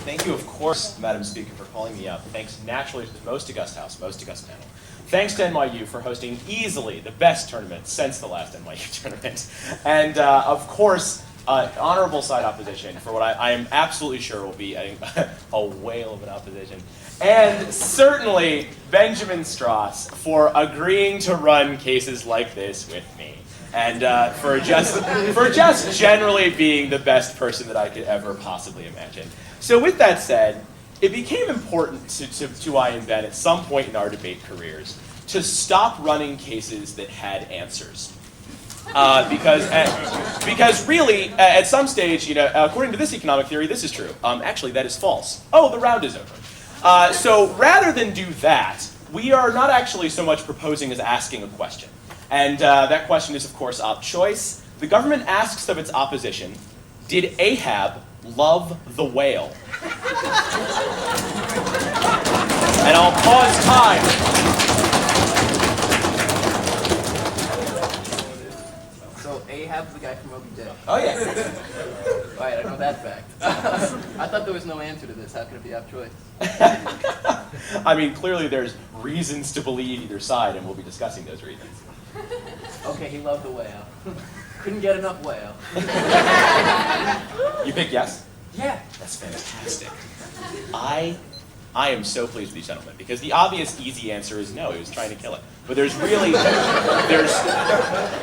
Thank you, of course, Madam Speaker, for calling me up. Thanks naturally to the most august house, most august panel. Thanks to NYU for hosting easily the best tournament since the last NYU tournament. And of course, honorable side opposition for what I am absolutely sure will be a whale of an opposition. And certainly Benjamin Strahs for agreeing to run cases like this with me. And for just generally being the best person that I could ever possibly imagine. So with that said, it became important to I and Ben at some point in our debate careers to stop running cases that had answers. Because really, at some stage, according to this economic theory, this is true. Actually, that is false. Oh, the round is over. So rather than do that, we are not actually so much proposing as asking a question. And that question is, of course, op choice. The government asks of its opposition, did Ahab love the whale? And I'll pause time. So Ahab's the guy from Moby Dick. Oh, yeah. Right, I know that fact. I thought there was no answer to this. How can it be op choice? I mean, clearly there's reasons to believe either side, and we'll be discussing those reasons. Okay, he loved the whale. Couldn't get enough whale. You pick yes? Yeah. That's fantastic. I am so pleased with you gentlemen, because the obvious easy answer is no, he was trying to kill it. But there's really,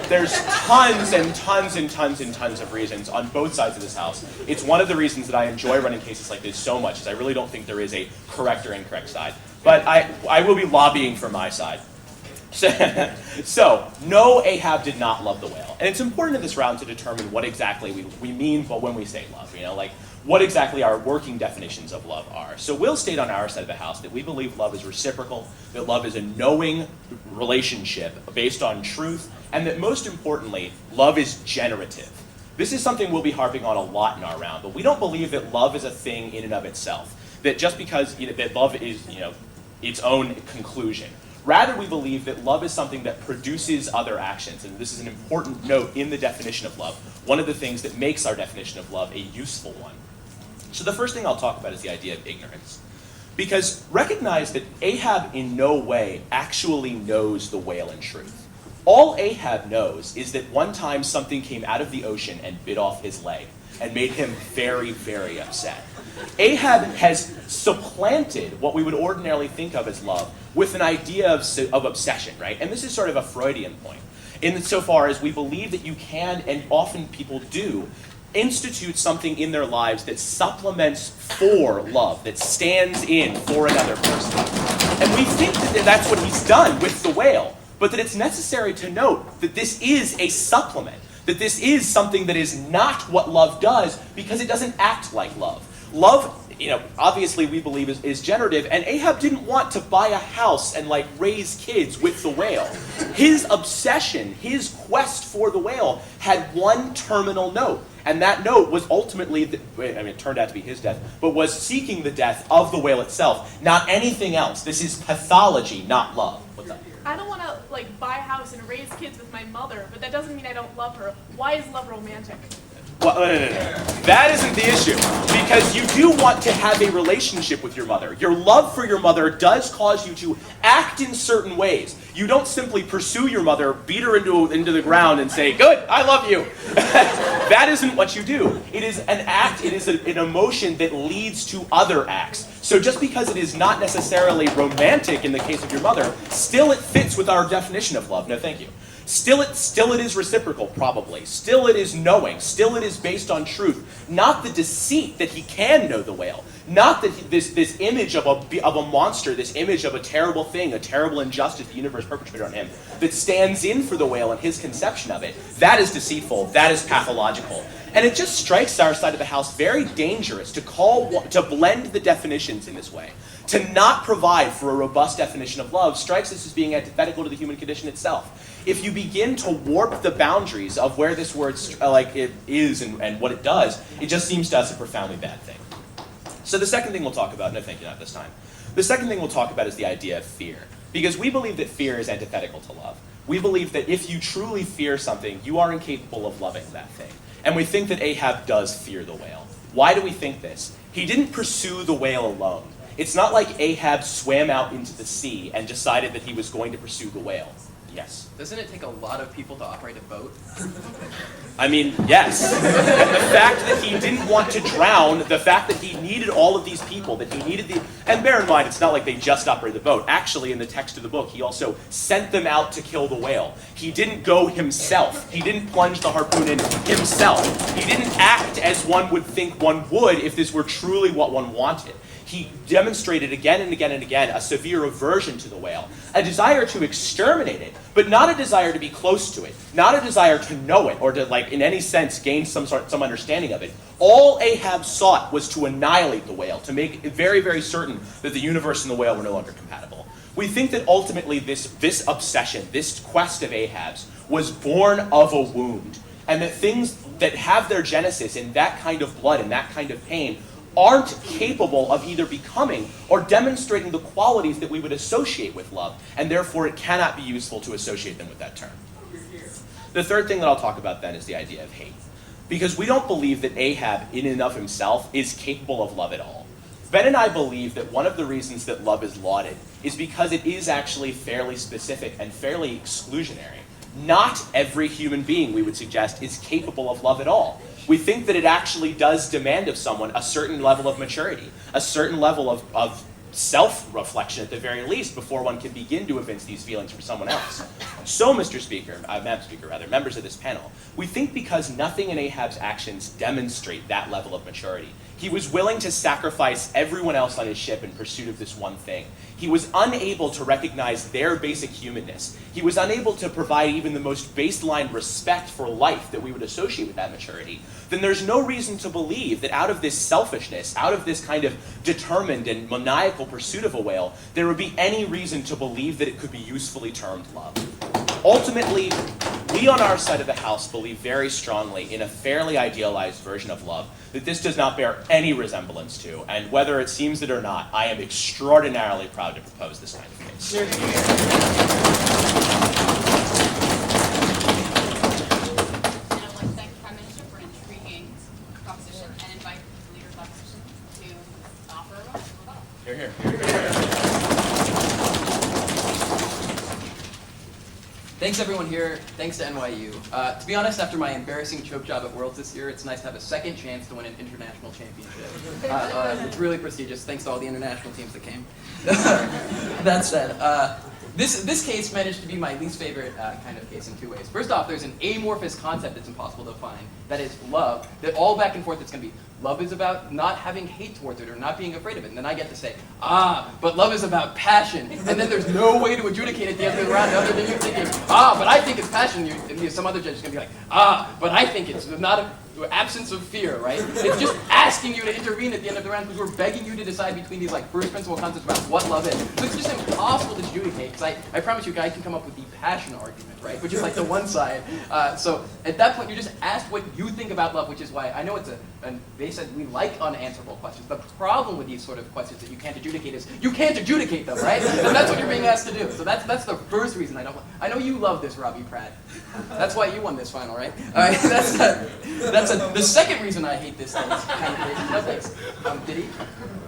there's tons and tons and tons and tons of reasons on both sides of this house. It's one of the reasons that I enjoy running cases like this so much, is I really don't think there is a correct or incorrect side. But I will be lobbying for my side. So, no, Ahab did not love the whale. And it's important in this round to determine what exactly we mean when we say love, like what exactly our working definitions of love are. So we'll state on our side of the house that we believe love is reciprocal, that love is a knowing relationship based on truth, and that most importantly, love is generative. This is something we'll be harping on a lot in our round, but we don't believe that love is a thing in and of itself, that just because that love is its own conclusion. Rather, we believe that love is something that produces other actions, and this is an important note in the definition of love, one of the things that makes our definition of love a useful one. So the first thing I'll talk about is the idea of ignorance. Because recognize that Ahab in no way actually knows the whale in truth. All Ahab knows is that one time something came out of the ocean and bit off his leg and made him very, very upset. Ahab has supplanted what we would ordinarily think of as love with an idea of obsession, right? And this is sort of a Freudian point, insofar as we believe that you can, and often people do, institute something in their lives that supplements for love, that stands in for another person. And we think that that's what he's done with the whale, but that it's necessary to note that this is a supplement, that this is something that is not what love does because it doesn't act like love. Love, obviously we believe is generative, and Ahab didn't want to buy a house and raise kids with the whale. His obsession, his quest for the whale had one terminal note, and that note was ultimately, it turned out to be his death, but was seeking the death of the whale itself, not anything else. This is pathology, not love. What's up? I don't want to buy a house and raise kids with my mother, but that doesn't mean I don't love her. Why is love romantic? Well, no. That isn't the issue, because you do want to have a relationship with your mother. Your love for your mother does cause you to act in certain ways. You don't simply pursue your mother, beat her into the ground, and say, "Good, I love you." That isn't what you do. It is an act, it is an emotion that leads to other acts. So just because it is not necessarily romantic in the case of your mother, still it fits with our definition of love. No, thank you. Still it is reciprocal, probably. Still it is knowing. Still it is based on truth. Not the deceit that he can know the whale. Not that this image of a monster, this image of a terrible thing, a terrible injustice the universe perpetrated on him, that stands in for the whale and his conception of it. That is deceitful. That is pathological. And it just strikes our side of the house very dangerous to blend the definitions in this way. To not provide for a robust definition of love strikes us as being antithetical to the human condition itself. If you begin to warp the boundaries of where this word it is and what it does, it just seems to us a profoundly bad thing. So the second thing we'll talk about, no thank you, not this time. The second thing we'll talk about is the idea of fear. Because we believe that fear is antithetical to love. We believe that if you truly fear something, you are incapable of loving that thing. And we think that Ahab does fear the whale. Why do we think this? He didn't pursue the whale alone. It's not like Ahab swam out into the sea and decided that he was going to pursue the whale. Yes? Doesn't it take a lot of people to operate a boat? I mean, yes. And the fact that he didn't want to drown, the fact that he needed all of these people, that he needed the... And bear in mind, it's not like they just operated the boat. Actually, in the text of the book, he also sent them out to kill the whale. He didn't go himself. He didn't plunge the harpoon in himself. He didn't act as one would think one would if this were truly what one wanted. He demonstrated again and again and again a severe aversion to the whale, a desire to exterminate it, but not a desire to be close to it, not a desire to know it or to, like, in any sense, gain some understanding of it. All Ahab sought was to annihilate the whale, to make it very, very certain that the universe and the whale were no longer compatible. We think that ultimately this obsession, this quest of Ahab's, was born of a wound, and that things that have their genesis in that kind of blood and that kind of pain aren't capable of either becoming or demonstrating the qualities that we would associate with love, and therefore it cannot be useful to associate them with that term. The third thing that I'll talk about then is the idea of hate. Because we don't believe that Ahab, in and of himself, is capable of love at all. Ben and I believe that one of the reasons that love is lauded is because it is actually fairly specific and fairly exclusionary. Not every human being, we would suggest, is capable of love at all. We think that it actually does demand of someone a certain level of maturity, a certain level of self-reflection at the very least before one can begin to evince these feelings for someone else. So, Madam Speaker, members of this panel, we think because nothing in Ahab's actions demonstrate that level of maturity. He was willing to sacrifice everyone else on his ship in pursuit of this one thing. He was unable to recognize their basic humanness. He was unable to provide even the most baseline respect for life that we would associate with that maturity. Then there's no reason to believe that out of this selfishness, out of this kind of determined and maniacal pursuit of a whale, there would be any reason to believe that it could be usefully termed love. Ultimately, we on our side of the house believe very strongly in a fairly idealized version of love that this does not bear any resemblance to, and whether it seems it or not, I am extraordinarily proud to propose this kind of case. And I'd like to thank the Prime Minister for an intriguing proposition and invite the leader of the opposition to offer a rebuttal. Hear, hear. Thanks everyone here. Thanks to NYU. To be honest, after my embarrassing choke job at Worlds this year, it's nice to have a second chance to win an international championship. It's really prestigious. Thanks to all the international teams that came. That said, this case managed to be my least favorite kind of case in two ways. First off, there's an amorphous concept that's impossible to define. That is love. That all back and forth it's going to be love is about not having hate towards it or not being afraid of it. And then I get to say, but love is about passion. And then there's no way to adjudicate at the end of the round other than you thinking, but I think it's passion. And some other judge is going to be like, but I think it's not a absence of fear, right? It's just asking you to intervene at the end of the round because we're begging you to decide between these like first principle concepts about what love is. So it's just impossible to adjudicate because I promise you guys can come up with the passion argument, right? Which is like the one side. So at that point, you're just asked what you think about love, which is why I know it's they said we like unanswerable questions. The problem with these sort of questions that you can't adjudicate is you can't adjudicate them, right? And that's what you're being asked to do. So that's the first reason I don't. I know you love this, Robbie Pratt. That's why you won this final, right? All right. The second reason I hate this kind of case. No thanks. Did he?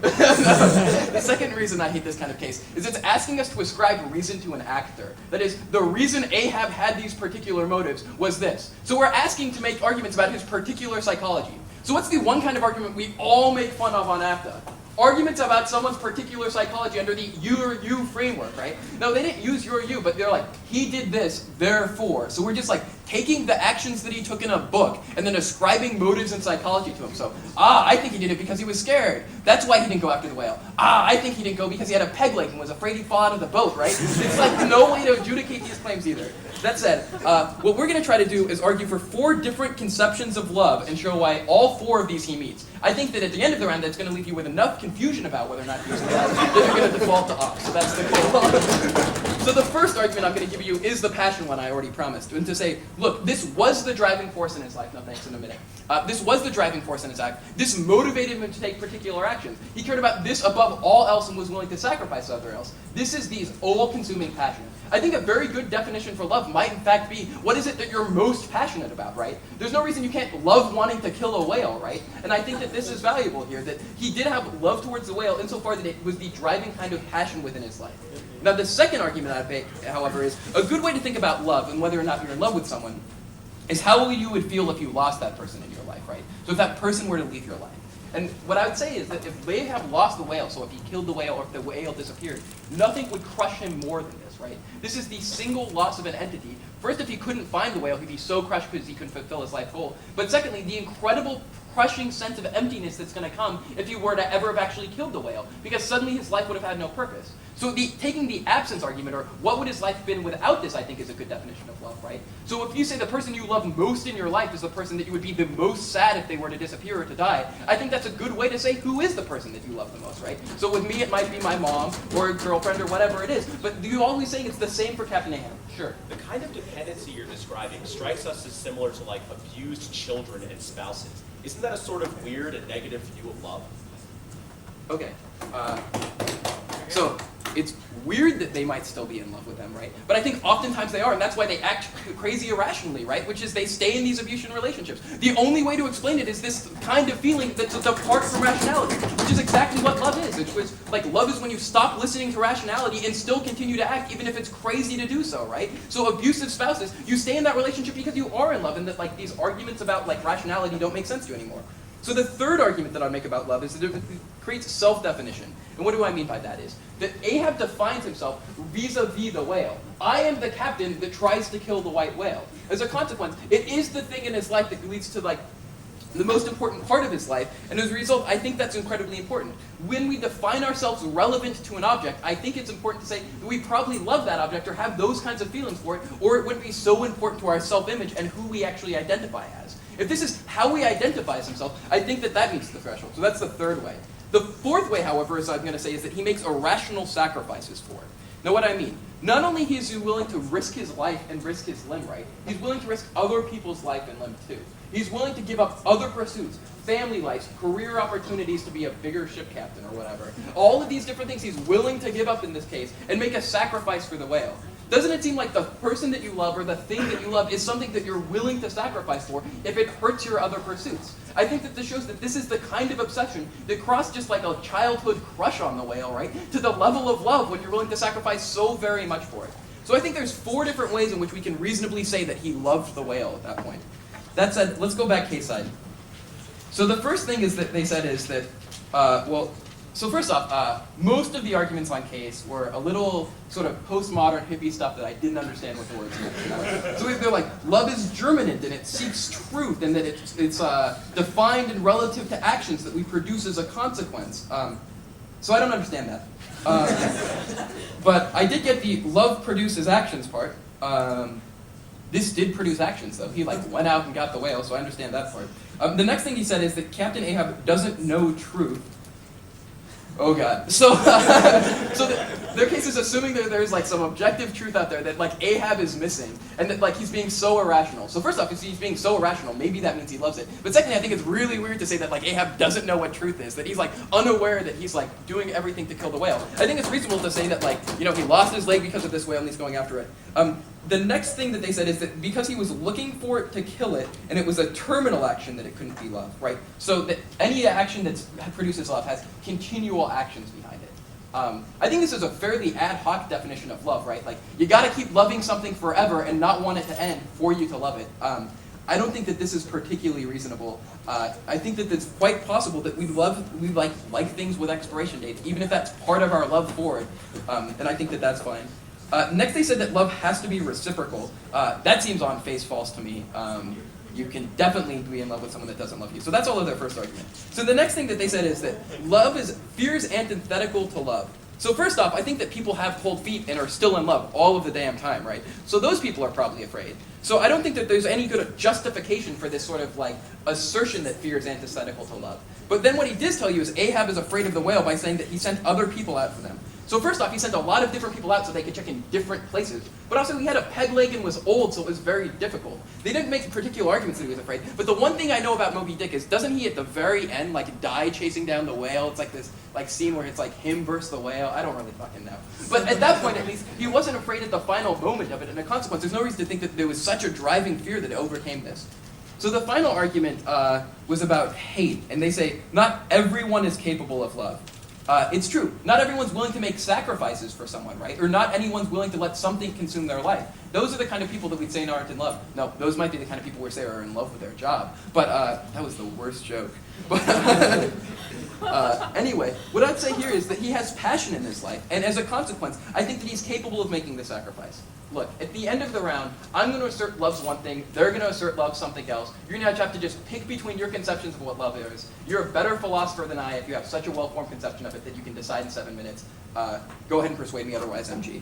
The second reason I hate this kind of case is it's asking us to ascribe reason to an actor. That is, the reason Ahab had these particular motives was this. So we're asking to make arguments about his particular psychology. So what's the one kind of argument we all make fun of on APDA? Arguments about someone's particular psychology under the you framework, right? No, they didn't use you, but they're like, he did this, therefore. So we're just like taking the actions that he took in a book and then ascribing motives and psychology to him. So, I think he did it because he was scared. That's why he didn't go after the whale. I think he didn't go because he had a peg leg and was afraid he'd fall out of the boat, right? It's like no way to adjudicate these claims either. That said, what we're going to try to do is argue for 4 different conceptions of love and show why all 4 of these he meets. I think that at the end of the round, that's going to leave you with enough confusion about whether or not he's in love that you're going to default to off. So that's the goal. So the first argument I'm going to give you is the passion one I already promised. And to say, look, this was the driving force in his life. No, thanks, in a minute. This was the driving force in his life. This motivated him to take particular actions. He cared about this above all else and was willing to sacrifice other else. This is the all-consuming passion. I think a very good definition for love might in fact be, what is it that you're most passionate about, right? There's no reason you can't love wanting to kill a whale, right? And I think that this is valuable here, that he did have love towards the whale insofar that it was the driving kind of passion within his life. Now the second argument I'd make, however, is a good way to think about love and whether or not you're in love with someone is how you would feel if you lost that person in your life, right? So if that person were to leave your life. And what I would say is that if they have lost the whale, so if he killed the whale or if the whale disappeared, nothing would crush him more than this, right? This is the single loss of an entity. First, if he couldn't find the whale, he'd be so crushed because he couldn't fulfill his life goal. But secondly, the incredible crushing sense of emptiness that's going to come if he were to ever have actually killed the whale, because suddenly his life would have had no purpose. So taking the absence argument, or what would his life been without this, I think is a good definition of love, right? So if you say the person you love most in your life is the person that you would be the most sad if they were to disappear or to die, I think that's a good way to say who is the person that you love the most, right? So with me, it might be my mom or a girlfriend or whatever it is, but you're always saying it's the same for Captain Ahab. Sure. The kind of dependency you're describing strikes us as similar to like abused children and spouses. Isn't that a sort of weird and negative view of love? Okay. So it's weird that they might still be in love with them, right? But I think oftentimes they are, and that's why they act crazy irrationally, right? Which is they stay in these abusive relationships. The only way to explain it is this kind of feeling that's apart from rationality, which is exactly what love is. It's like love is when you stop listening to rationality and still continue to act, even if it's crazy to do so, right? So abusive spouses, you stay in that relationship because you are in love, and that like these arguments about like rationality don't make sense to you anymore. So the third argument that I'd make about love is that it creates self-definition. And what do I mean by that is that Ahab defines himself vis-a-vis the whale. I am the captain that tries to kill the white whale. As a consequence, it is the thing in his life that leads to like the most important part of his life, and as a result, I think that's incredibly important. When we define ourselves relevant to an object, I think it's important to say that we probably love that object or have those kinds of feelings for it, or it wouldn't be so important to our self-image and who we actually identify as. If this is how we identify as himself, I think that that meets the threshold. So that's the third way. The fourth way, however, as I'm going to say, is that he makes irrational sacrifices for it. Now what I mean, not only is he willing to risk his life and risk his limb, right? He's willing to risk other people's life and limb too. He's willing to give up other pursuits, family lives, career opportunities to be a bigger ship captain or whatever. All of these different things he's willing to give up in this case and make a sacrifice for the whale. Doesn't it seem like the person that you love or the thing that you love is something that you're willing to sacrifice for if it hurts your other pursuits? I think that this shows that this is the kind of obsession that crossed just like a childhood crush on the whale, right, to the level of love when you're willing to sacrifice so very much for it. So I think there's 4 different ways in which we can reasonably say that he loved the whale at that point. That said, let's go back case side. So the first thing is that they said is that, so first off, most of the arguments on case were a little sort of postmodern hippie stuff that I didn't understand what the words meant. So they're like, love is germinant and it seeks truth and that it's defined and relative to actions that we produce as a consequence. So I don't understand that. But I did get the love produces actions part. This did produce actions though. He like went out and got the whale, so I understand that part. The next thing he said is that Captain Ahab doesn't know truth. Oh god. So, their case is assuming that there's like some objective truth out there that like Ahab is missing, and that like he's being so irrational. So first off, if he's being so irrational, maybe that means he loves it. But secondly, I think it's really weird to say that like Ahab doesn't know what truth is, that he's like unaware that he's like doing everything to kill the whale. I think it's reasonable to say that like, you know, he lost his leg because of this whale and he's going after it. The next thing that they said is that because he was looking for it to kill it, and it was a terminal action, that it couldn't be love, right? So that any action that produces love has continual actions behind it. I think this is a fairly ad hoc definition of love, right? Like, you gotta keep loving something forever and not want it to end for you to love it. I don't think that this is particularly reasonable. I think that it's quite possible that we like things with expiration dates, even if that's part of our love for it. And I think that that's fine. Next, they said that love has to be reciprocal. That seems on face false to me. You can definitely be in love with someone that doesn't love you. So that's all of their first argument. So the next thing that they said is that fear is antithetical to love. So first off, I think that people have cold feet and are still in love all of the damn time, right? So those people are probably afraid. So I don't think that there's any good justification for this sort of like assertion that fear is antithetical to love. But then what he does tell you is Ahab is afraid of the whale by saying that he sent other people out for them. So first off, he sent a lot of different people out so they could check in different places. But also he had a peg leg and was old, so it was very difficult. They didn't make particular arguments that he was afraid. But the one thing I know about Moby Dick is, doesn't he at the very end like die chasing down the whale? It's like this like scene where it's like him versus the whale. I don't really fucking know. But at that point, at least, he wasn't afraid at the final moment of it. And the consequence, there's no reason to think that there was such a driving fear that it overcame this. So the final argument was about hate. And they say, not everyone is capable of love. It's true. Not everyone's willing to make sacrifices for someone, right? Or not anyone's willing to let something consume their life. Those are the kind of people that we'd say aren't in love. No, those might be the kind of people we say are in love with their job. But that was the worst joke. But anyway, what I'd say here is that he has passion in his life. And as a consequence, I think that he's capable of making the sacrifice. Look, at the end of the round, I'm going to assert love's one thing, they're going to assert love's something else. You're going to have to just pick between your conceptions of what love is. You're a better philosopher than I if you have such a well-formed conception of it that you can decide in 7 minutes. Go ahead and persuade me otherwise, MG.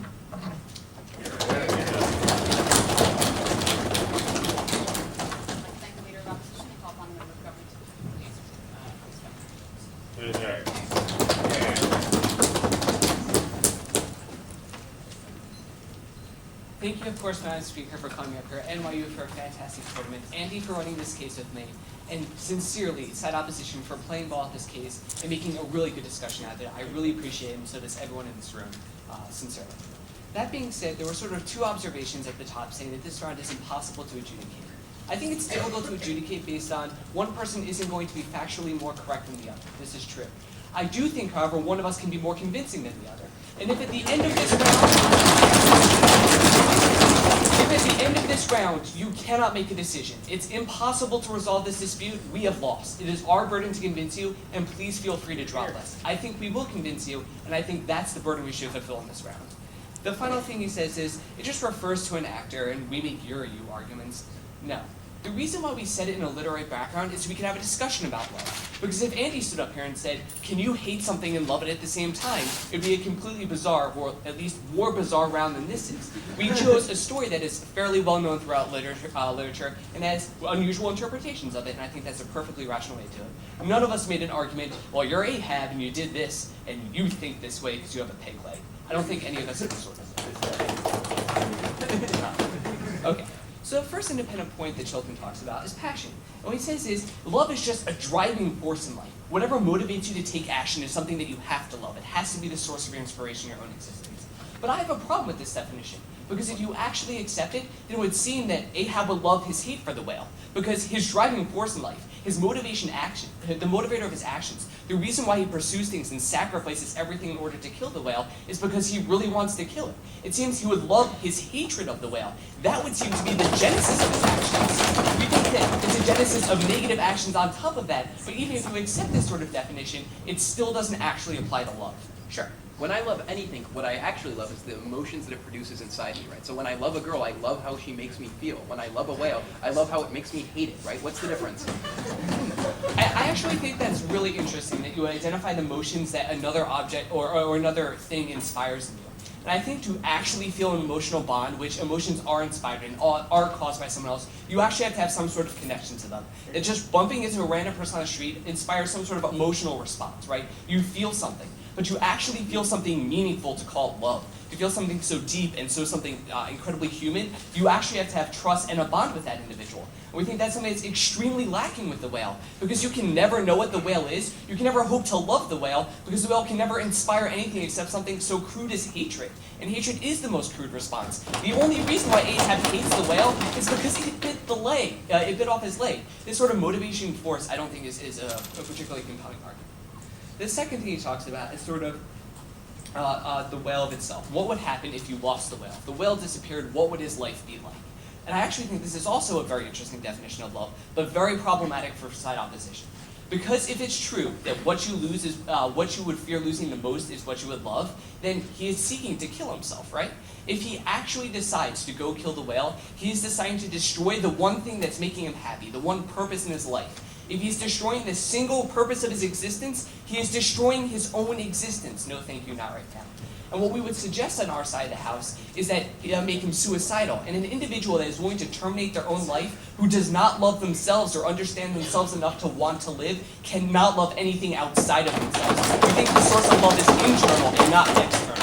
Thank the leader of opposition and call upon the member of government to please. Thank you, of course, Madam Speaker, for coming up here, NYU for a fantastic tournament, Andy for running this case with me, and sincerely, side opposition for playing ball at this case and making a really good discussion out there. I really appreciate it, and so does everyone in this room, sincerely. That being said, there were sort of two observations at the top saying that this round is impossible to adjudicate. I think it's difficult to adjudicate based on one person isn't going to be factually more correct than the other. This is true. I do think, however, one of us can be more convincing than the other. And if at the end of this round, you cannot make a decision, it's impossible to resolve this dispute, we have lost. It is our burden to convince you, and please feel free to drop us. I think we will convince you, and I think that's the burden we should fulfill in this round. The final thing he says is, it just refers to an actor, and we make your you arguments. No. The reason why we said it in a literary background is so we could have a discussion about love. Because if Andy stood up here and said, can you hate something and love it at the same time, it would be a completely bizarre, or at least more bizarre round than this is. We chose a story that is fairly well known throughout literature and has unusual interpretations of it, and I think that's a perfectly rational way to do it. None of us made an argument, well, you're Ahab and you did this, and you think this way because you have a peg leg. I don't think any of us have sort of. Okay. So the first independent point that Chilton talks about is passion. And what he says is, love is just a driving force in life. Whatever motivates you to take action is something that you have to love. It has to be the source of your inspiration in your own existence. But I have a problem with this definition, because if you actually accept it, then it would seem that Ahab would love his hate for the whale, because his driving force in life, his motivation action, the motivator of his actions, the reason why he pursues things and sacrifices everything in order to kill the whale is because he really wants to kill it. It seems he would love his hatred of the whale. That would seem to be the genesis of his actions. We think that it's a genesis of negative actions on top of that, but even if you accept this sort of definition, it still doesn't actually apply to love. Sure. When I love anything, what I actually love is the emotions that it produces inside me, right? So when I love a girl, I love how she makes me feel. When I love a whale, I love how it makes me hate it, right? What's the difference? I actually think that's really interesting, that you identify the emotions that another object or another thing inspires in you. And I think to actually feel an emotional bond, which emotions are inspired and are caused by someone else, you actually have to have some sort of connection to them. That just bumping into a random person on the street inspires some sort of emotional response, right? You feel something. But you actually feel something meaningful to call love. To feel something so deep and so something incredibly human, you actually have to have trust and a bond with that individual. And we think that's something that's extremely lacking with the whale, because you can never know what the whale is, you can never hope to love the whale, because the whale can never inspire anything except something so crude as hatred. And hatred is the most crude response. The only reason why Ahab hates the whale is because it bit the leg, it bit off his leg. This sort of motivation force, I don't think is a particularly compelling argument. The second thing he talks about is sort of the whale of itself. What would happen if you lost the whale? If the whale disappeared, what would his life be like? And I actually think this is also a very interesting definition of love, but very problematic for side opposition. Because if it's true that what you lose is what you would fear losing the most is what you would love, then he is seeking to kill himself, right? If he actually decides to go kill the whale, he is deciding to destroy the one thing that's making him happy, the one purpose in his life. If he's destroying the single purpose of his existence, he is destroying his own existence. No, thank you, not right now. And what we would suggest on our side of the house is that make him suicidal. And an individual that is willing to terminate their own life, who does not love themselves or understand themselves enough to want to live, cannot love anything outside of themselves. We think the source of love is internal and not external.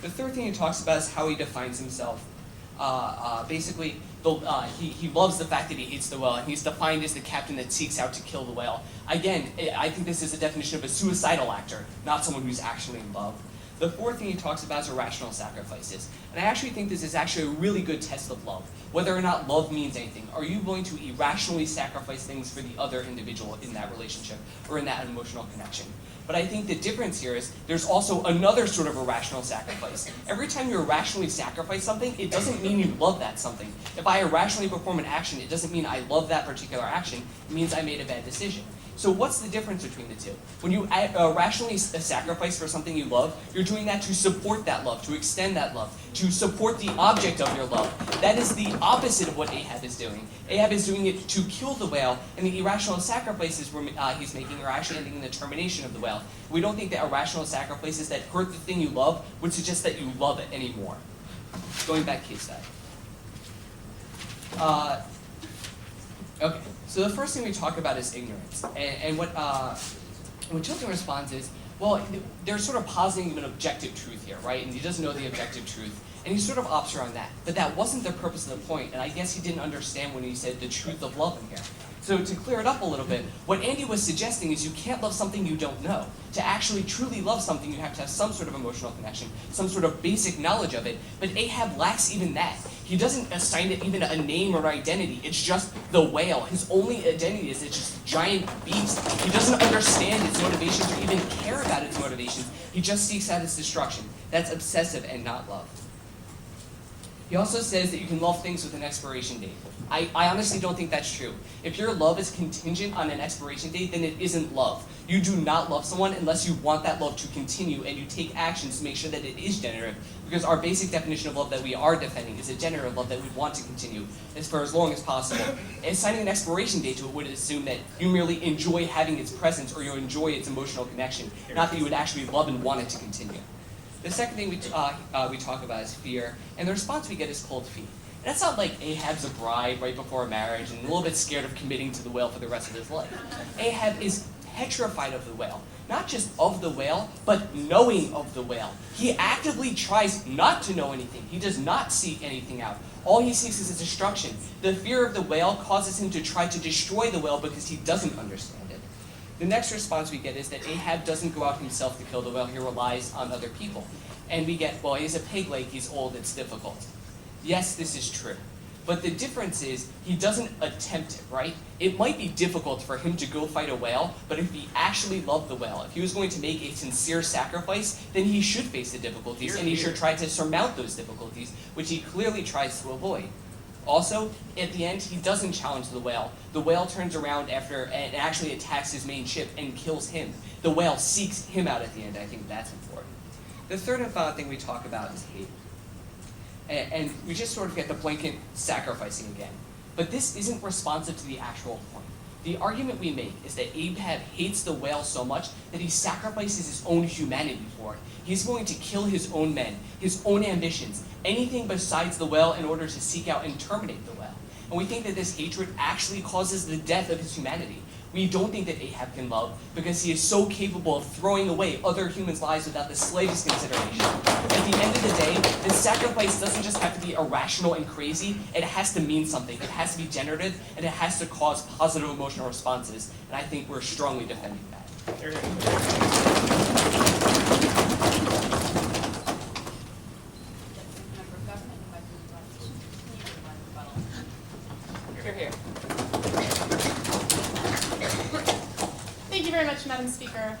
The third thing he talks about is how he defines himself. Basically, he loves the fact that he hates the whale, and he's defined as the captain that seeks out to kill the whale. Again, I think this is a definition of a suicidal actor, not someone who's actually in love. The fourth thing he talks about is irrational sacrifices. And I actually think this is actually a really good test of love. Whether or not love means anything. Are you going to irrationally sacrifice things for the other individual in that relationship or in that emotional connection? But I think the difference here is there's also another sort of irrational sacrifice. Every time you irrationally sacrifice something, it doesn't mean you love that something. If I irrationally perform an action, it doesn't mean I love that particular action. It means I made a bad decision. So what's the difference between the two? When you rationally sacrifice for something you love, you're doing that to support that love, to extend that love, to support the object of your love. That is the opposite of what Ahab is doing. Ahab is doing it to kill the whale, and the irrational sacrifices he's making are actually ending in the termination of the whale. We don't think that irrational sacrifices that hurt the thing you love would suggest that you love it anymore. Going back case study. Okay, so the first thing we talk about is ignorance. And what Chilton responds is, well, they're sort of positing an objective truth here, right? And he doesn't know the objective truth. And he sort of opts around that. But that wasn't the purpose of the point, and I guess he didn't understand when he said the truth of love in here. So to clear it up a little bit, what Andy was suggesting is you can't love something you don't know. To actually truly love something, you have to have some sort of emotional connection, some sort of basic knowledge of it. But Ahab lacks even that. He doesn't assign it even a name or identity. It's just the whale. His only identity is it's just a giant beast. He doesn't understand its motivations or even care about its motivations. He just seeks out its destruction. That's obsessive and not love. He also says that you can love things with an expiration date. I honestly don't think that's true. If your love is contingent on an expiration date, then it isn't love. You do not love someone unless you want that love to continue and you take actions to make sure that it is generative. Because our basic definition of love that we are defending is a generative love that we want to continue for as long as possible. And assigning an expiration date to it would assume that you merely enjoy having its presence or you enjoy its emotional connection, not that you would actually love and want it to continue. The second thing we talk about is fear, and the response we get is cold feet. And that's not like Ahab's a bride right before marriage and a little bit scared of committing to the whale for the rest of his life. Ahab is petrified of the whale. Not just of the whale, but knowing of the whale. He actively tries not to know anything. He does not seek anything out. All he seeks is its destruction. The fear of the whale causes him to try to destroy the whale because he doesn't understand it. The next response we get is that Ahab doesn't go out himself to kill the whale. He relies on other people. And we get, well, he's a pig lake, he's old, it's difficult. Yes, this is true. But the difference is he doesn't attempt it, right? It might be difficult for him to go fight a whale, but if he actually loved the whale, if he was going to make a sincere sacrifice, then he should face the difficulties, and he should try to surmount those difficulties, which he clearly tries to avoid. Also, at the end, he doesn't challenge the whale. The whale turns around after and actually attacks his main ship and kills him. The whale seeks him out at the end. I think that's important. The third and final thing we talk about is hate. And we just sort of get the blanket sacrificing again. But this isn't responsive to the actual point. The argument we make is that Ahab hates the whale so much that he sacrifices his own humanity for it. He's going to kill his own men, his own ambitions, anything besides the whale in order to seek out and terminate the whale. And we think that this hatred actually causes the death of his humanity. We don't think that Ahab can love because he is so capable of throwing away other humans' lives without the slightest consideration. At the end of the day, the sacrifice doesn't just have to be irrational and crazy, it has to mean something. It has to be generative, and it has to cause positive emotional responses. And I think we're strongly defending that. Member of Government, invite the proposition. Here, here. Thank you very much, Madam Speaker.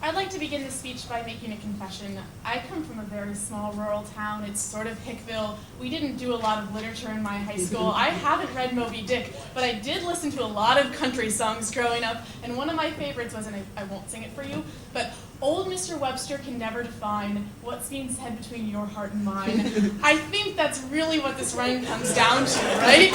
I'd like to begin this speech by making a confession. I come from a very small rural town. It's sort of Hickville. We didn't do a lot of literature in my high school. I haven't read Moby Dick, but I did listen to a lot of country songs growing up, and one of my favorites was, and I won't sing it for you, but old Mr. Webster can never define what's being said between your heart and mine. I think that's really what this rhyme comes down to, right?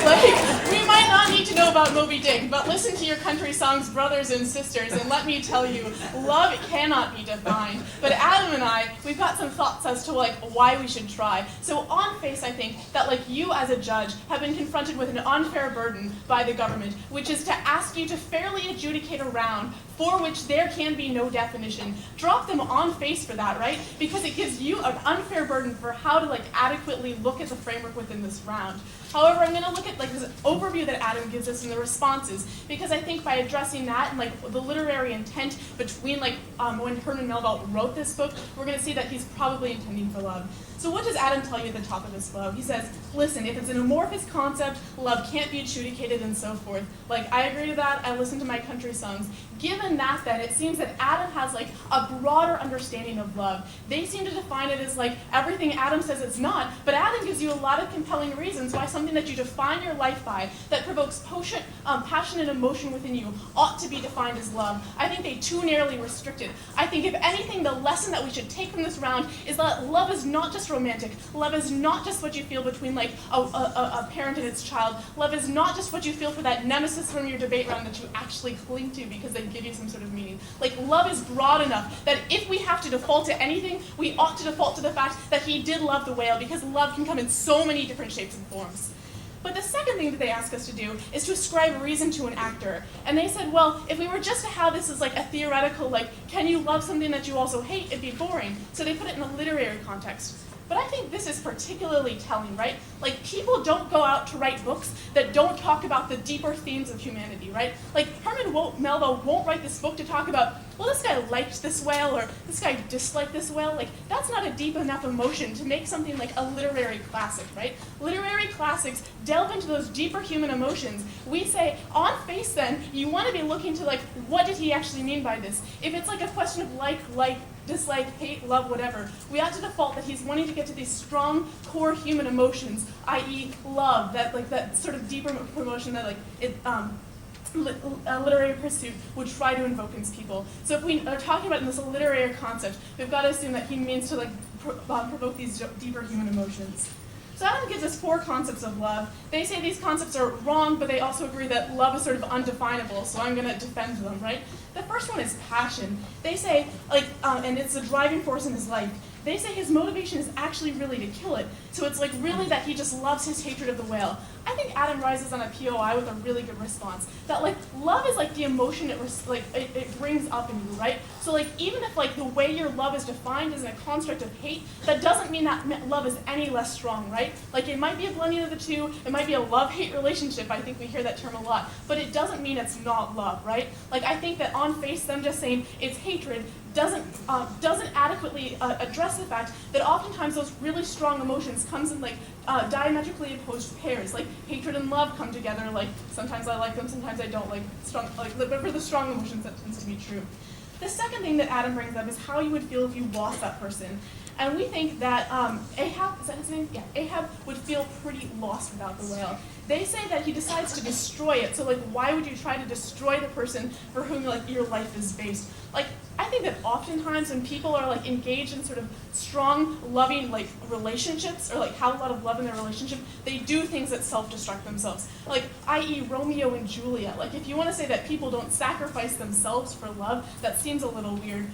Like, we might not need to know about Moby Dick, but listen to your country songs, brothers and sisters, and let me tell you, love cannot be defined. But Adam and I, we've got some thoughts as to why we should try. So on face, I think that you as a judge have been confronted with an unfair burden by the government, which is to ask you to fairly adjudicate a round for which there can be no definition. Drop them on face for that, right? Because it gives you an unfair burden for how to like adequately look at the framework within this round. However, I'm going to look at like this overview that Adam gives us in the responses, because I think by addressing that and like the literary intent between like when Herman Melville wrote this book, we're going to see that he's probably intending for love. So what does Adam tell you at the top of his flow? He says, listen, if it's an amorphous concept, love can't be adjudicated and so forth. Like, I agree to that. I listen to my country songs. Given that, then, it seems that Adam has like a broader understanding of love. They seem to define it as like everything Adam says it's not, but Adam gives you a lot of compelling reasons why something that you define your life by, that provokes passion and emotion within you, ought to be defined as love. I think they too narrowly restrict it. I think, if anything, the lesson that we should take from this round is that love is not just romantic. Love is not just what you feel between like a parent and its child. Love is not just what you feel for that nemesis from your debate round that you actually cling to because they give you some sort of meaning. Like, love is broad enough that if we have to default to anything, we ought to default to the fact that he did love the whale, because love can come in so many different shapes and forms. But the second thing that they ask us to do is to ascribe reason to an actor. And they said, well, if we were just to have this as like a theoretical, like, can you love something that you also hate, it'd be boring. So they put it in a literary context. But I think this is particularly telling, right? Like, people don't go out to write books that don't talk about the deeper themes of humanity, right? Like, Herman Melville won't write this book to talk about, well, this guy liked this whale, or this guy disliked this whale. Like, that's not a deep enough emotion to make something like a literary classic, right? Literary classics delve into those deeper human emotions. We say, on face then, you want to be looking to, like, what did he actually mean by this? If it's like a question of like, dislike, hate, love, whatever, we ought to default that he's wanting to get to these strong core human emotions, i.e. love, that sort of deeper emotion that a literary pursuit would try to invoke in people. So if we are talking about in this literary concept, we've got to assume that he means to provoke these deeper human emotions. So Adam gives us 4 concepts of love. They say these concepts are wrong, but they also agree that love is sort of undefinable, so I'm going to defend them, right? The first one is passion. They say, and it's the driving force in his life. They say his motivation is actually really to kill it. So it's like really that he just loves his hatred of the whale. I think Adam rises on a POI with a really good response. That like love is like the emotion it brings up in you, right? So like even if like the way your love is defined is in a construct of hate, that doesn't mean that love is any less strong, right? Like it might be a blending of the two. It might be a love-hate relationship. I think we hear that term a lot, but it doesn't mean it's not love, right? Like I think that on face, them just saying it's hatred doesn't adequately address the fact that oftentimes those really strong emotions comes in like diametrically opposed pairs. Like hatred and love come together. Like sometimes I like them, sometimes I don't. But for the strong emotions, that tends to be true. The second thing that Adam brings up is how you would feel if you lost that person. And we think that Ahab, is that his name? Yeah, Ahab would feel pretty lost without the whale. They say that he decides to destroy it. So like, why would you try to destroy the person for whom like your life is based? Like, I think that oftentimes when people are like engaged in sort of strong, loving like relationships, or like have a lot of love in their relationship, they do things that self-destruct themselves. Like, i.e. Romeo and Juliet. Like, if you want to say that people don't sacrifice themselves for love, that seems a little weird.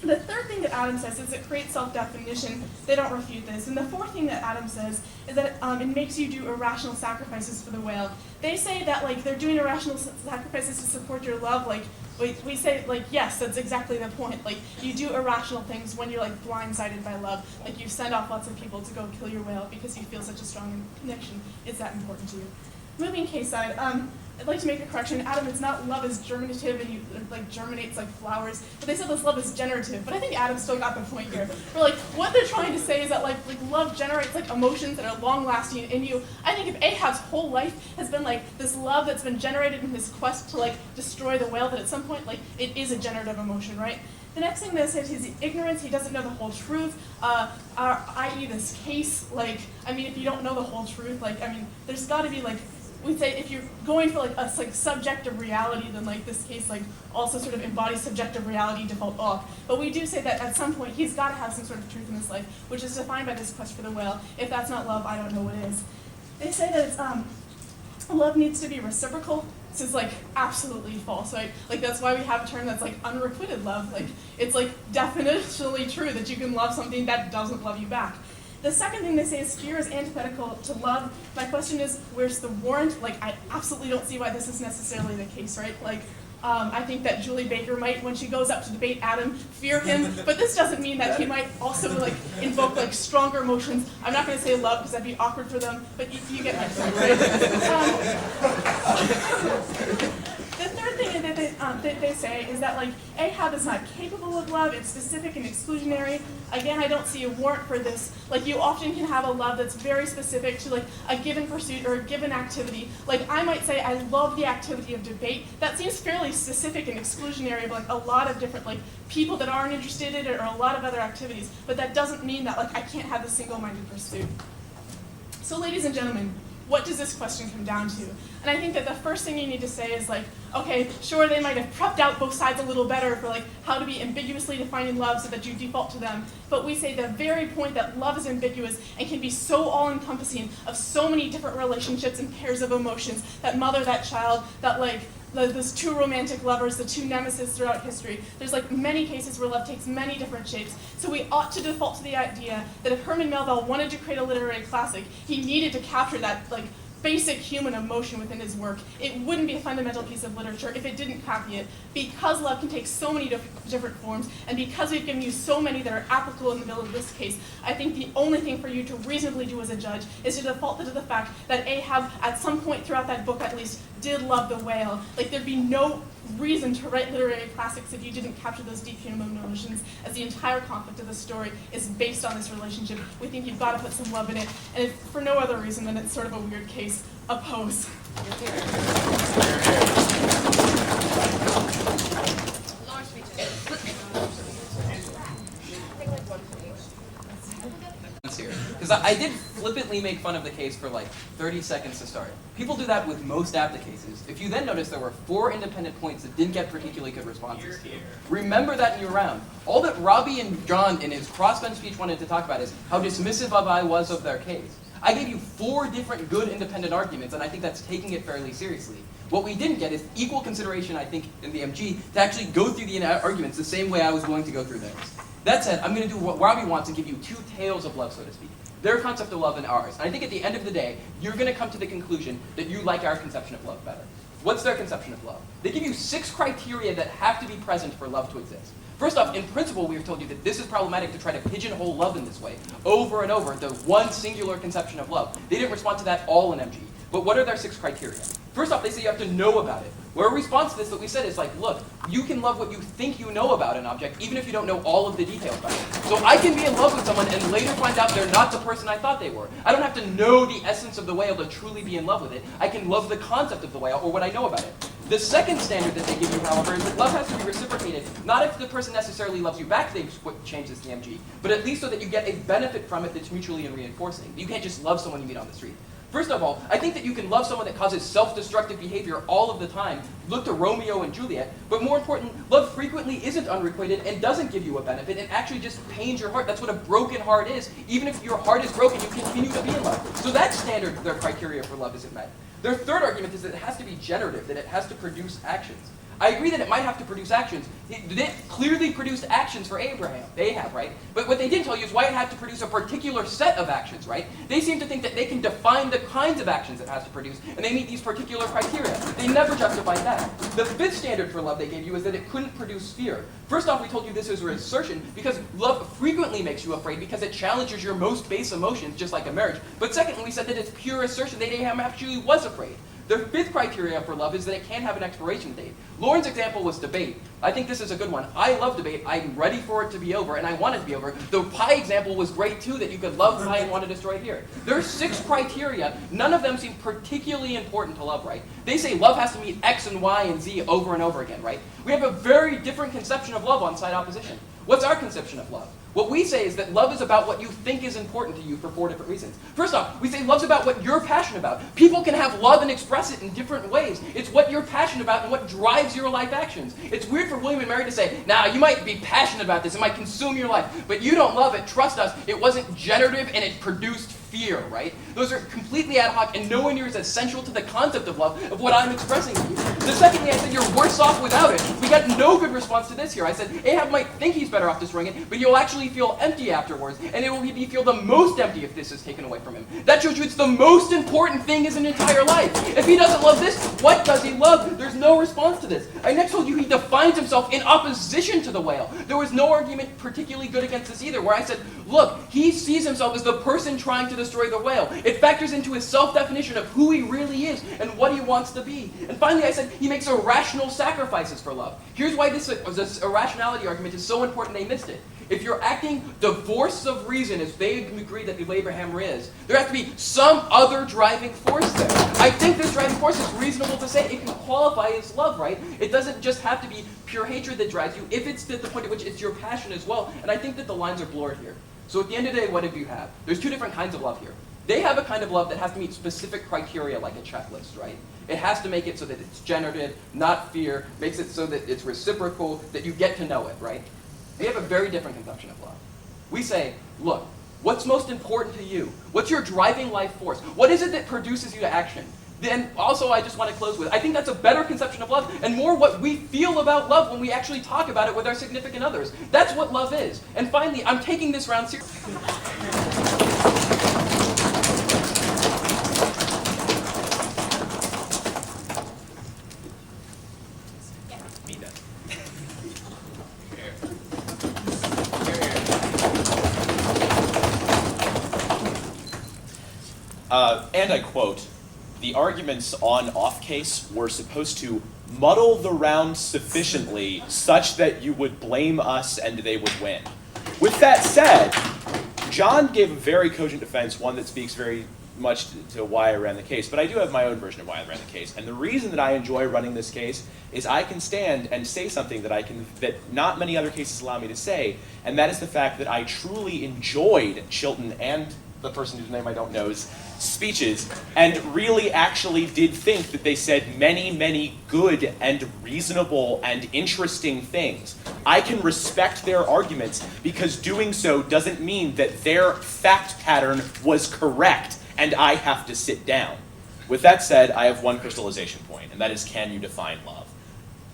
The third thing that Adam says is it creates self-definition. They don't refute this. And the fourth thing that Adam says is that it makes you do irrational sacrifices for the whale. They say that like they're doing irrational sacrifices to support your love. Like we say like yes, that's exactly the point. Like you do irrational things when you're like blindsided by love. Like you send off lots of people to go kill your whale because you feel such a strong connection. It's that important to you. Moving case side. I'd like to make a correction. Adam, it's not love is germinative and you like germinates like flowers, but they said this love is generative. But I think Adam still got the point here. Where like what they're trying to say is that like love generates like emotions that are long lasting in you. I think if Ahab's whole life has been like this love that's been generated in his quest to like destroy the whale, that at some point like it is a generative emotion, right? The next thing that says is ignorance. He doesn't know the whole truth, i.e. this case. Like, I mean, if you don't know the whole truth, like, I mean, there's got to be like. We'd say if you're going for like a like subjective reality, then like this case like also sort of embodies subjective reality default off. But we do say that at some point he's got to have some sort of truth in his life, which is defined by this quest for the whale. If that's not love, I don't know what is. They say that it's love needs to be reciprocal. This is like absolutely false, right? Like that's why we have a term that's like unrequited love. Like it's like definitionally true that you can love something that doesn't love you back. The second thing they say is fear is antithetical to love. My question is, where's the warrant? Like, I absolutely don't see why this is necessarily the case, right? Like, I think that Julie Baker might, when she goes up to debate Adam, fear him, but this doesn't mean that he might also invoke stronger emotions. I'm not going to say love because that'd be awkward for them, but you get my point, right? The third thing that they say is that Ahab is not capable of love. It's specific and exclusionary. Again, I don't see a warrant for this. You often can have a love that's very specific to a given pursuit or a given activity. I might say I love the activity of debate. That seems fairly specific and exclusionary of a lot of different people that aren't interested in it or a lot of other activities. But that doesn't mean that I can't have the single-minded pursuit. So, ladies and gentlemen, what does this question come down to? And I think that the first thing you need to say is okay, sure, they might have prepped out both sides a little better for how to be ambiguously defining love so that you default to them. But we say the very point that love is ambiguous and can be so all-encompassing of so many different relationships and pairs of emotions, that mother, that child, that those two romantic lovers, the two nemesis throughout history. There's many cases where love takes many different shapes. So we ought to default to the idea that if Herman Melville wanted to create a literary classic, he needed to capture that basic human emotion within his work. It wouldn't be a fundamental piece of literature if it didn't copy it. Because love can take so many different forms, and because we've given you so many that are applicable in the middle of this case, I think the only thing for you to reasonably do as a judge is to default to the fact that Ahab, at some point throughout that book at least, did love the whale. There'd be no reason to write literary classics if you didn't capture those deep human emotions, as the entire conflict of the story is based on this relationship. We think you've got to put some love in it, and if for no other reason than it's sort of a weird case, oppose. Large speeches. Because I did flippantly make fun of the case for 30 seconds to start. People do that with most APDA cases. If you then notice there were 4 independent points that didn't get particularly good responses to, remember that in your round. All that Robbie and John in his crossbench speech wanted to talk about is how dismissive I was of their case. I gave you 4 different good independent arguments, and I think that's taking it fairly seriously. What we didn't get is equal consideration, I think, in the MG to actually go through the arguments the same way I was willing to go through theirs. That said, I'm going to do what Robbie wants and give you 2 tales of love, so to speak. Their concept of love and ours. And I think at the end of the day, you're going to come to the conclusion that you like our conception of love better. What's their conception of love? They give you 6 criteria that have to be present for love to exist. First off, in principle, we have told you that this is problematic to try to pigeonhole love in this way, over and over, the one singular conception of love. They didn't respond to that all in MG. But what are their 6 criteria? First off, they say you have to know about it. Where a response to this that we said is look, you can love what you think you know about an object, even if you don't know all of the details about it. So I can be in love with someone and later find out they're not the person I thought they were. I don't have to know the essence of the whale to truly be in love with it. I can love the concept of the whale or what I know about it. The second standard that they give you, however, is that love has to be reciprocated. Not if the person necessarily loves you back, they change this to MG, but at least so that you get a benefit from it that's mutually reinforcing. You can't just love someone you meet on the street. First of all, I think that you can love someone that causes self-destructive behavior all of the time. Look to Romeo and Juliet. But more important, love frequently isn't unrequited and doesn't give you a benefit and actually just pains your heart. That's what a broken heart is. Even if your heart is broken, you continue to be in love. So that standard, their criteria for love, isn't met. Their third argument is that it has to be generative, that it has to produce actions. I agree that it might have to produce actions. It clearly produced actions for Ahab, right? But what they didn't tell you is why it had to produce a particular set of actions, right? They seem to think that they can define the kinds of actions it has to produce, and they meet these particular criteria. They never justified that. The 5th standard for love they gave you is that it couldn't produce fear. First off, we told you this was an assertion because love frequently makes you afraid because it challenges your most base emotions, just like a marriage. But secondly, we said that it's pure assertion that Ahab actually was afraid. Their 5th criteria for love is that it can't have an expiration date. Lauren's example was debate. I think this is a good one. I love debate. I'm ready for it to be over, and I want it to be over. The pie example was great, too, that you could love pie and want to destroy it here. There are 6 criteria. None of them seem particularly important to love, right? They say love has to meet X and Y and Z over and over again, right? We have a very different conception of love on side opposition. What's our conception of love? What we say is that love is about what you think is important to you for 4 different reasons. First off, we say love's about what you're passionate about. People can have love and express it in different ways. It's what you're passionate about and what drives your life actions. It's weird for William and Mary to say, nah, you might be passionate about this, it might consume your life, but you don't love it. Trust us, it wasn't generative and it produced fear, right? Those are completely ad hoc and nowhere near as essential to the concept of love of what I'm expressing to you. The second thing I said, you're worse off without it. We got no good response to this here. I said, Ahab might think he's better off destroying it, but he'll actually feel empty afterwards, and it will be feel the most empty if this is taken away from him. That shows you it's the most important thing in his entire life. If he doesn't love this, what does he love? There's no response to this. I next told you he defines himself in opposition to the whale. There was no argument particularly good against this either, where I said, look, he sees himself as the person trying to destroy the whale. It factors into his self-definition of who he really is and what he wants to be. And finally, I said he makes irrational sacrifices for love. Here's why this irrationality argument is so important they missed it. If you're acting divorced of reason, as they agree that the Abraham is, there has to be some other driving force there. I think this driving force is reasonable to say it can qualify as love, right? It doesn't just have to be pure hatred that drives you, if it's at the point at which it's your passion as well. And I think that the lines are blurred here. So at the end of the day, what do you have? There's two different kinds of love here. They have a kind of love that has to meet specific criteria like a checklist, right? It has to make it so that it's generative, not fear, makes it so that it's reciprocal, that you get to know it, right? We have a very different conception of love. We say, look, what's most important to you? What's your driving life force? What is it that produces you to action? Then also I just want to close with, I think that's a better conception of love and more what we feel about love when we actually talk about it with our significant others. That's what love is. And finally, I'm taking this round seriously. And I quote, "The arguments on off case were supposed to muddle the round sufficiently such that you would blame us and they would win." With that said, John gave a very cogent defense, one that speaks very much to why I ran the case, but I do have my own version of why I ran the case. And the reason that I enjoy running this case is I can stand and say something that not many other cases allow me to say, and that is the fact that I truly enjoyed Chilton and the person whose name I don't know's speeches, and really actually did think that they said many, many good and reasonable and interesting things. I can respect their arguments because doing so doesn't mean that their fact pattern was correct and I have to sit down. With that said, I have one crystallization point, and that is, can you define love?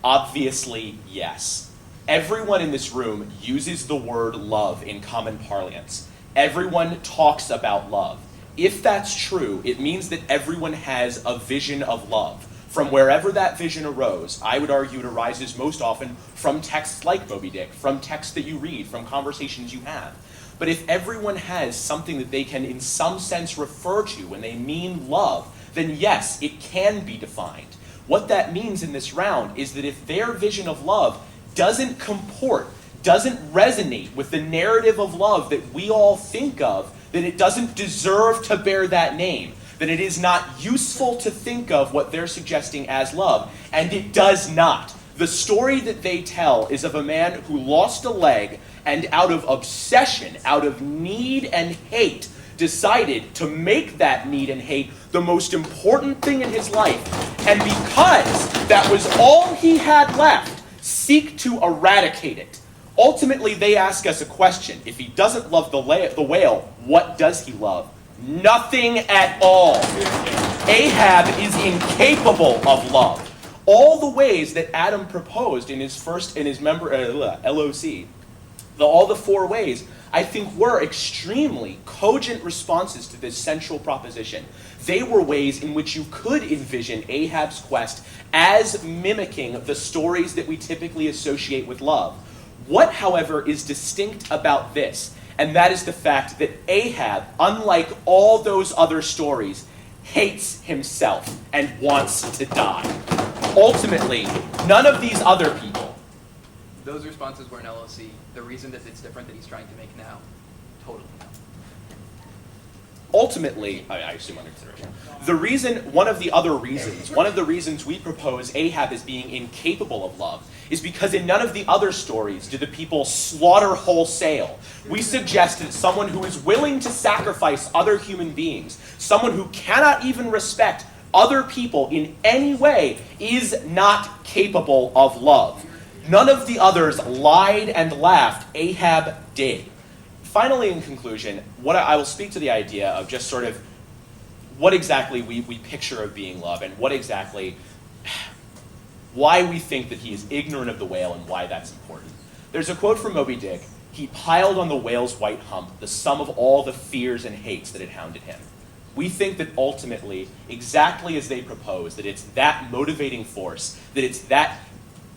Obviously, yes. Everyone in this room uses the word love in common parlance. Everyone talks about love. If that's true, it means that everyone has a vision of love. From wherever that vision arose, I would argue it arises most often from texts like Moby Dick, from texts that you read, from conversations you have. But if everyone has something that they can in some sense refer to when they mean love, then yes, it can be defined. What that means in this round is that if their vision of love doesn't comport, doesn't resonate with the narrative of love that we all think of, then it doesn't deserve to bear that name, then it is not useful to think of what they're suggesting as love, and it does not. The story that they tell is of a man who lost a leg and out of obsession, out of need and hate, decided to make that need and hate the most important thing in his life, and because that was all he had left, seek to eradicate it. Ultimately, they ask us a question. If he doesn't love the whale, what does he love? Nothing at all. Ahab is incapable of love. All the ways that Adam proposed in his LOC, all the four ways, I think were extremely cogent responses to this central proposition. They were ways in which you could envision Ahab's quest as mimicking the stories that we typically associate with love. What, however, is distinct about this, and that is the fact that Ahab, unlike all those other stories, hates himself and wants to die. Ultimately, none of these other people. Those responses were in LOC. The reason that it's different that he's trying to make now, totally no. Ultimately, I assume under consideration, one of the reasons we propose Ahab as being incapable of love is because in none of the other stories do the people slaughter wholesale. We suggest that someone who is willing to sacrifice other human beings, someone who cannot even respect other people in any way, is not capable of love. None of the others lied and laughed. Ahab did. finally, in conclusion, I will speak to the idea of just sort of what exactly we picture of being love, and what exactly, why we think that he is ignorant of the whale and why that's important. There's a quote from Moby Dick: "He piled on the whale's white hump the sum of all the fears and hates that had hounded him." We think that ultimately, exactly as they propose, that it's that motivating force, that it's that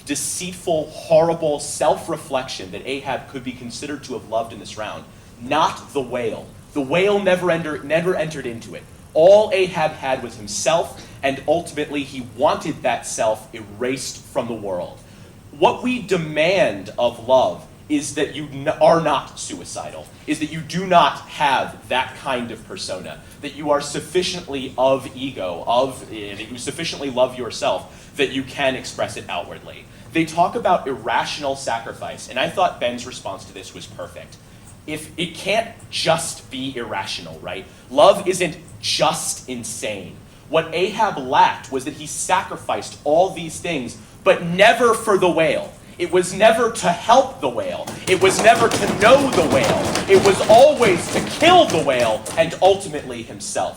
deceitful, horrible self-reflection that Ahab could be considered to have loved in this round, not the whale. The whale never entered into it. All Ahab had was himself, and ultimately he wanted that self erased from the world. What we demand of love is that you are not suicidal, is that you do not have that kind of persona, that you are sufficiently of ego, that you sufficiently love yourself, that you can express it outwardly. They talk about irrational sacrifice, and I thought Ben's response to this was perfect. If it can't just be irrational, right? Love isn't just insane. What Ahab lacked was that he sacrificed all these things, but never for the whale. It was never to help the whale. It was never to know the whale. It was always to kill the whale and ultimately himself.